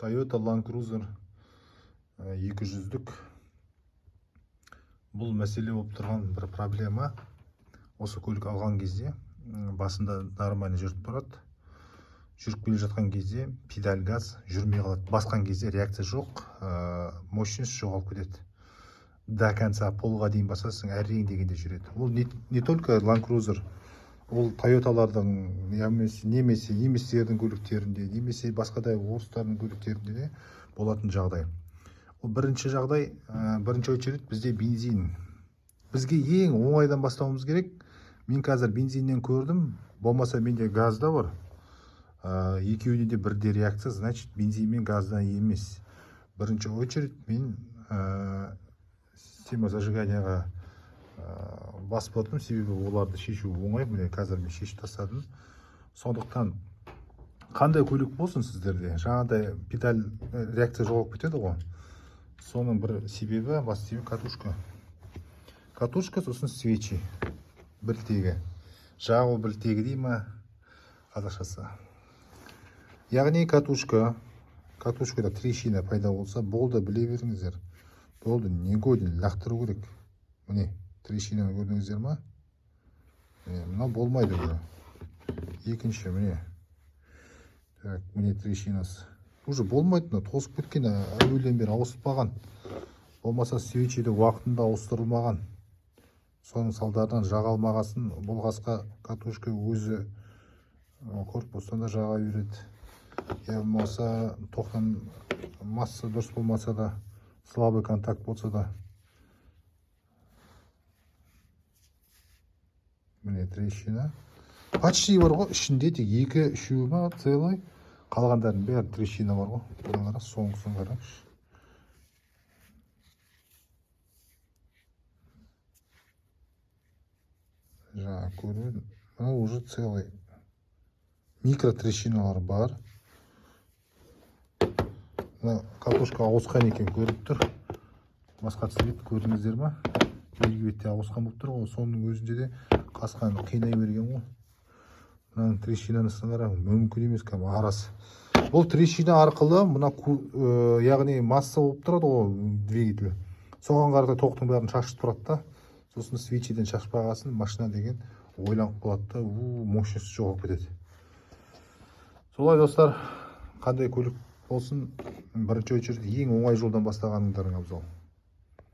Toyota Land Cruiser 200'лік. Бұл мәселе болып тұрған бір проблема. Осы көлік алған кезде басында нормально жүріп тұрады. Жүріп келе жатқан кезде педаль газ жүрмей қалады. Басқан кезде реакция жоқ, мощность жоғалып кетеді. До конца полға дейін басасың, әрең дегенде жүреді. Ол не только Land Cruiser, ол Toyotалардың немесе немістердің көліктерінде, немесе басқа да орыстардың көліктерінде де болатын жағдай. Ол бірінші жағдай, бірінші очередь бізде бензин. Бізге ең оңайдан бастауымыз керек. Мен қазір бензиннен көрдім, болмаса менде газда бар. Екеуіне де бірде реакция, значит бензин мен газдан емес. Бірінші очередь мен система зажиганияға бас бұрдым, себебі оларды шешу оңай. Міне қазір мен шешіп тастадым. Сондықтан қандай көлік болсын сіздерде, жаңағыдай педаль реакция жоғалып кетеді ғой. Соның бір себебі, бас себебі катушка. Катушка, сосын свечи, білтегі. Жағу білтегі дей ма қазақшасы. Яғни катушкада трещина пайда болса, болды, біле беріңіздер. Болды, не годен, лақтыру керек. Міне, трещинаны көрдіңіздер ма? Мына болмайды бұл. Екінші, міне. Так, міне трещинасы. Уже болмайды, тозып кеткен, әуелден бері ауыспаған. Болмаса свечиді уақытында ауыстырылмаған. Соның салдарынан жаға алмағасын, болғасқа катушка өзі корпустан да жаға береді. Болмаса тоқтан масса дұрыс болмаса да, слабый контакт болса да. Міне трещина. Почти бар ғой, ішінде тек 2-3 ма целый. Қалғандардың бәрі трещина бар ғой. Бұларға соңғысын қараңызшы. Жаңа көріп, мына уже целый. Микро трещиналар бар. Катушка ауысқан екен көріп тұр. Басқа цвет көрдіңіздер ма? Белгі бетте ауысқан болып тұр ғой. Соның өзінде де қасқан қинай берген ғой. Мына трещинаны қараңыз, мүмкін емес кәдімгі арасы. Бұл трещина арқылы мына яғни масса болып тұрады ғой двигатель. Соған қарата тоқтың бәрін шашып тұрады да. Сосын свечиден шашпағасын машина деген ойланып қалады да, мощность жоғалып кетеді. Солай достар, қандай көлік болсын, бірінші очередь ең оңай жолдан бастағаныңдарың абзал.